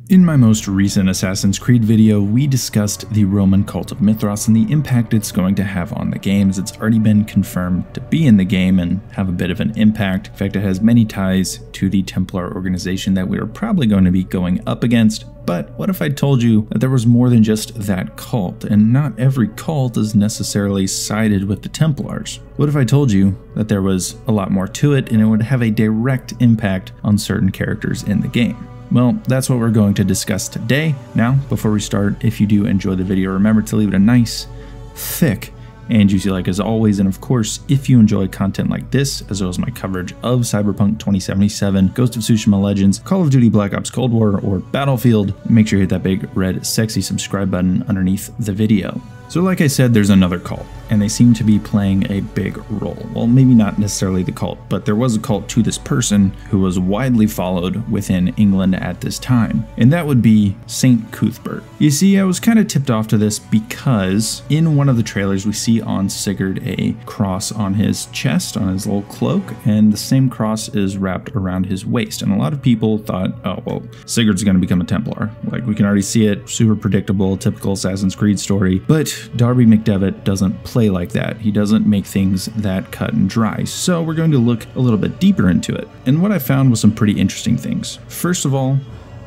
In my most recent Assassin's Creed video, we discussed the Roman cult of Mithras and the impact it's going to have on the game, as it's already been confirmed to be in the game and have a bit of an impact. In fact, it has many ties to the Templar organization that we are probably going to be going up against. But what if I told you that there was more than just that cult, and not every cult is necessarily sided with the Templars? What if I told you that there was a lot more to it and it would have a direct impact on certain characters in the game? Well, that's what we're going to discuss today. Now, before we start, if you do enjoy the video, remember to leave it a nice, thick, and juicy like as always. And of course, if you enjoy content like this, as well as my coverage of Cyberpunk 2077, Ghost of Tsushima Legends, Call of Duty Black Ops Cold War, or Battlefield, make sure you hit that big red sexy subscribe button underneath the video. So like I said, there's another cult, and they seem to be playing a big role. Well, maybe not necessarily the cult, but there was a cult to this person who was widely followed within England at this time, and that would be Saint Cuthbert. You see, I was kind of tipped off to this because in one of the trailers we see on Sigurd a cross on his chest, on his little cloak, and the same cross is wrapped around his waist. And a lot of people thought, oh, well, Sigurd's going to become a Templar. Like, we can already see it, super predictable, typical Assassin's Creed story. But Darby McDevitt doesn't play like that. He doesn't make things that cut and dry. So we're going to look a little bit deeper into it. And what I found was some pretty interesting things. First of all,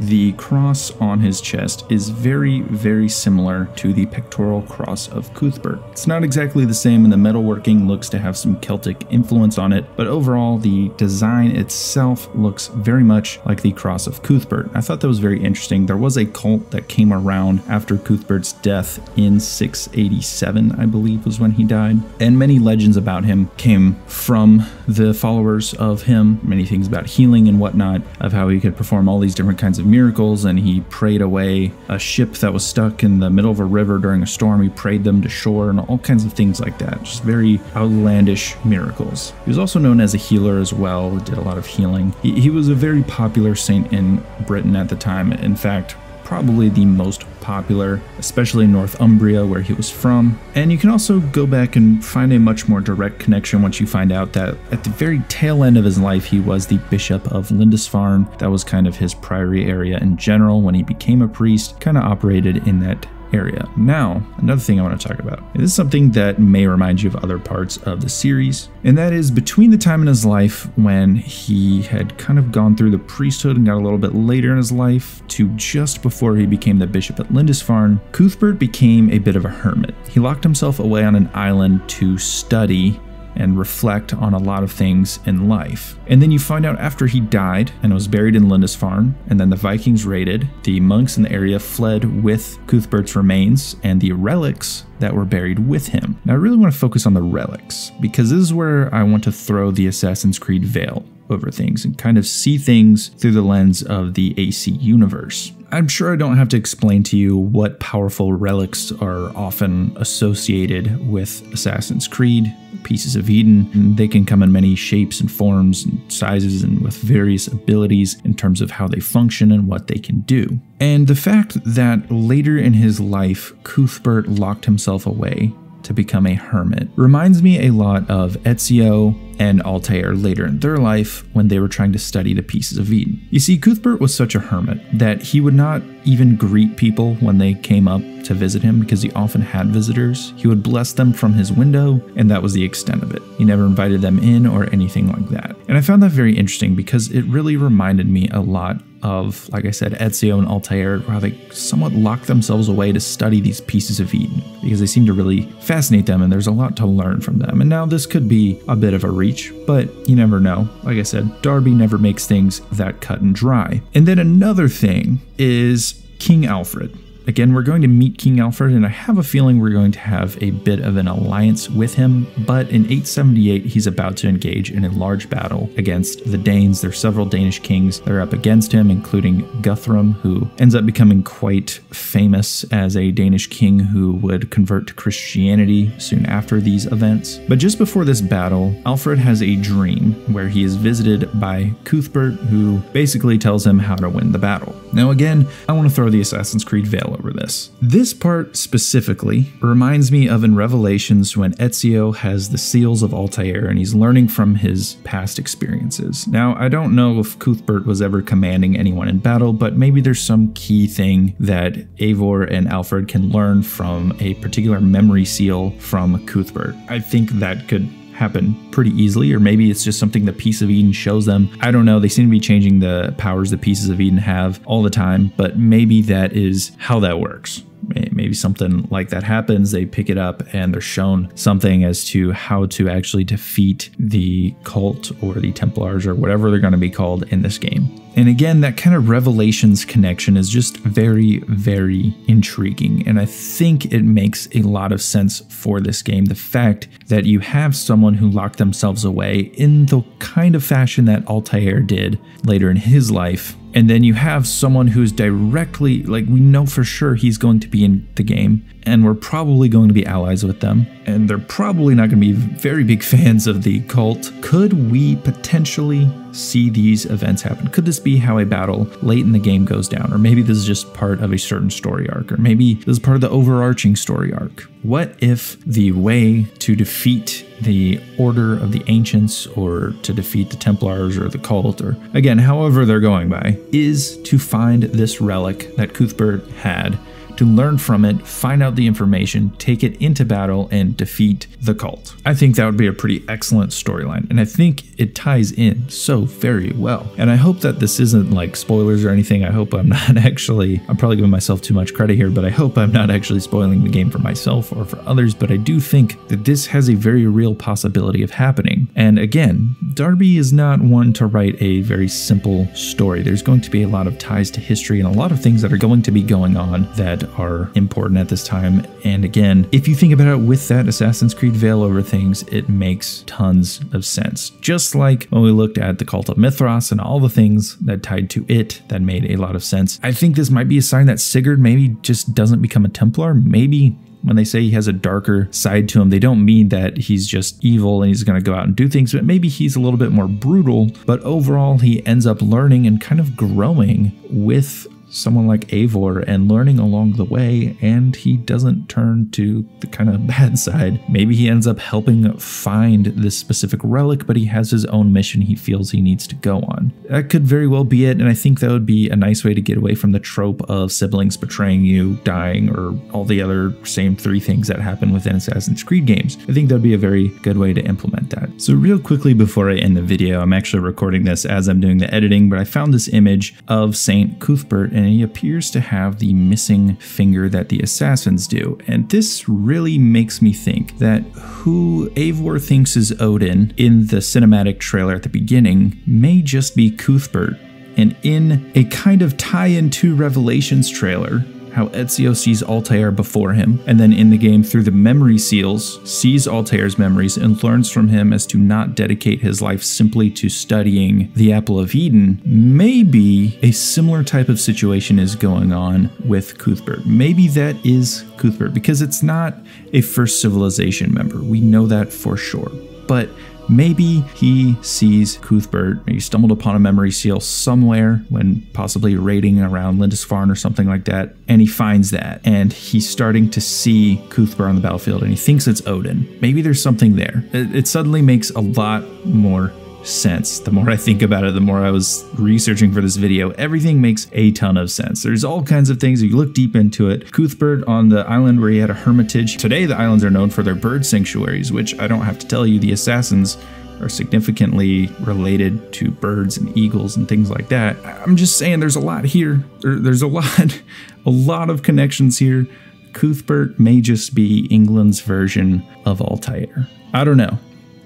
the cross on his chest is very, very similar to the pectoral cross of Cuthbert. It's not exactly the same, and the metalworking looks to have some Celtic influence on it, but overall the design itself looks very much like the cross of Cuthbert. I thought that was very interesting. There was a cult that came around after Cuthbert's death in 687, I believe was when he died, and many legends about him came from the followers of him. Many things about healing and whatnot, of how he could perform all these different kinds of miracles, and he prayed away a ship that was stuck in the middle of a river during a storm. He prayed them to shore and all kinds of things like that. Just very outlandish miracles. He was also known as a healer as well, did a lot of healing. He was a very popular saint in Britain at the time. In fact, probably the most popular, especially in Northumbria, where he was from. And you can also go back and find a much more direct connection once you find out that at the very tail end of his life, he was the Bishop of Lindisfarne. That was kind of his priory area in general. When he became a priest, kind of operated in that area. Now, another thing I want to talk about. This is something that may remind you of other parts of the series, and that is between the time in his life when he had kind of gone through the priesthood and got a little bit later in his life to just before he became the bishop at Lindisfarne, Cuthbert became a bit of a hermit. He locked himself away on an island to study and reflect on a lot of things in life. And then you find out after he died and was buried in Lindisfarne, and then the Vikings raided, the monks in the area fled with Cuthbert's remains and the relics that were buried with him. Now I really want to focus on the relics, because this is where I want to throw the Assassin's Creed veil over things and kind of see things through the lens of the AC universe. I'm sure I don't have to explain to you what powerful relics are often associated with Assassin's Creed, pieces of Eden, and they can come in many shapes and forms and sizes and with various abilities in terms of how they function and what they can do. And the fact that later in his life, Cuthbert locked himself away to become a hermit reminds me a lot of Ezio and Altair later in their life when they were trying to study the pieces of Eden. You see, Cuthbert was such a hermit that he would not even greet people when they came up to visit him, because he often had visitors. He would bless them from his window, and that was the extent of it. He never invited them in or anything like that. And I found that very interesting because it really reminded me a lot of, like I said, Ezio and Altair, how they somewhat locked themselves away to study these pieces of Eden, because they seem to really fascinate them and there's a lot to learn from them. And now this could be a bit of a reach, but you never know. Like I said, Darby never makes things that cut and dry. And then another thing is King Alfred. Again, we're going to meet King Alfred, and I have a feeling we're going to have a bit of an alliance with him, but in 878, he's about to engage in a large battle against the Danes. There's several Danish kings that are up against him, including Guthrum, who ends up becoming quite famous as a Danish king who would convert to Christianity soon after these events. But just before this battle, Alfred has a dream where he is visited by Cuthbert, who basically tells him how to win the battle. Now again, I want to throw the Assassin's Creed veil all over this. This part specifically reminds me of in Revelations when Ezio has the seals of Altair and he's learning from his past experiences. Now, I don't know if Cuthbert was ever commanding anyone in battle, but maybe there's some key thing that Eivor and Alfred can learn from a particular memory seal from Cuthbert. I think that could happen pretty easily, or maybe it's just something the Piece of Eden shows them. I don't know. They seem to be changing the powers the Pieces of Eden have all the time, but maybe that is how that works. Maybe something like that happens, they pick it up and they're shown something as to how to actually defeat the cult or the Templars or whatever they're going to be called in this game. And again, that kind of Revelations connection is just very, very intriguing. And I think it makes a lot of sense for this game. The fact that you have someone who locked themselves away in the kind of fashion that Altair did later in his life. And then you have someone who's directly, like, we know for sure he's going to be in the game, and we're probably going to be allies with them, and they're probably not going to be very big fans of the cult. Could we potentially see these events happen? Could this be how a battle late in the game goes down? Or maybe this is just part of a certain story arc, or maybe this is part of the overarching story arc. What if the way to defeat the Order of the Ancients, or to defeat the Templars or the cult, or again, however they're going by, is to find this relic that Cuthbert had, to learn from it, find out the information, take it into battle, and defeat the cult? I think that would be a pretty excellent storyline, and I think it ties in so very well. And I hope that this isn't like spoilers or anything. I hope I'm not actually, I'm probably giving myself too much credit here, but I hope I'm not actually spoiling the game for myself or for others, but I do think that this has a very real possibility of happening. And again, Darby is not one to write a very simple story. There's going to be a lot of ties to history and a lot of things that are going to be going on that are important at this time. And again, if you think about it with that Assassin's Creed veil over things, it makes tons of sense. Just like when we looked at the Cult of Mithras and all the things that tied to it that made a lot of sense. I think this might be a sign that Sigurd maybe just doesn't become a Templar. Maybe when they say he has a darker side to him, they don't mean that he's just evil and he's going to go out and do things, but maybe he's a little bit more brutal. But overall, he ends up learning and kind of growing with someone like Eivor and learning along the way, and he doesn't turn to the kind of bad side. Maybe he ends up helping find this specific relic, but he has his own mission he feels he needs to go on. That could very well be it, and I think that would be a nice way to get away from the trope of siblings betraying you, dying, or all the other same three things that happen within Assassin's Creed games. I think that would be a very good way to implement that. So real quickly before I end the video, I'm actually recording this as I'm doing the editing, but I found this image of Saint Cuthbert, and he appears to have the missing finger that the assassins do. And this really makes me think that who Eivor thinks is Odin in the cinematic trailer at the beginning may just be Cuthbert. And in a kind of tie-in to Revelations trailer, how Ezio sees Altair before him, and then in the game through the memory seals, sees Altair's memories and learns from him as to not dedicate his life simply to studying the Apple of Eden. Maybe a similar type of situation is going on with Cuthbert. Maybe that is Cuthbert, because it's not a First Civilization member. We know that for sure. But maybe he sees Cuthbert, he stumbled upon a memory seal somewhere when possibly raiding around Lindisfarne or something like that, and he finds that, and he's starting to see Cuthbert on the battlefield, and he thinks it's Odin. Maybe there's something there. It suddenly makes a lot more sense. The more I think about it, the more I was researching for this video, everything makes a ton of sense. There's all kinds of things. If you look deep into it, Cuthbert on the island where he had a hermitage. Today, the islands are known for their bird sanctuaries, which I don't have to tell you, the assassins are significantly related to birds and eagles and things like that. I'm just saying there's a lot here. There's a lot of connections here. Cuthbert may just be England's version of Altair. I don't know.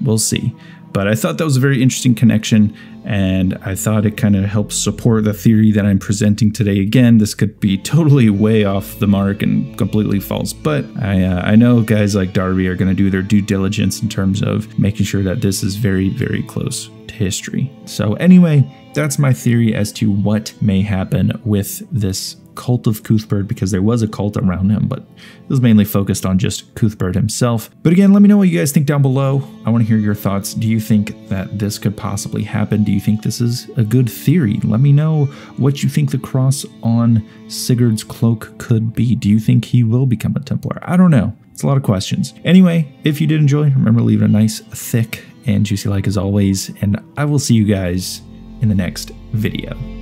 We'll see. But I thought that was a very interesting connection, and I thought it kind of helps support the theory that I'm presenting today. Again, this could be totally way off the mark and completely false, but I know guys like Darby are going to do their due diligence in terms of making sure that this is very, very close to history. So anyway, that's my theory as to what may happen with this cult of Cuthbert, because there was a cult around him, but it was mainly focused on just Cuthbert himself. But again, let me know what you guys think down below. I want to hear your thoughts. Do you think that this could possibly happen? Do you think this is a good theory? Let me know what you think the cross on Sigurd's cloak could be. Do you think he will become a Templar? I don't know. It's a lot of questions. Anyway, if you did enjoy, remember to leave it a nice, thick, and juicy like as always, and I will see you guys in the next video.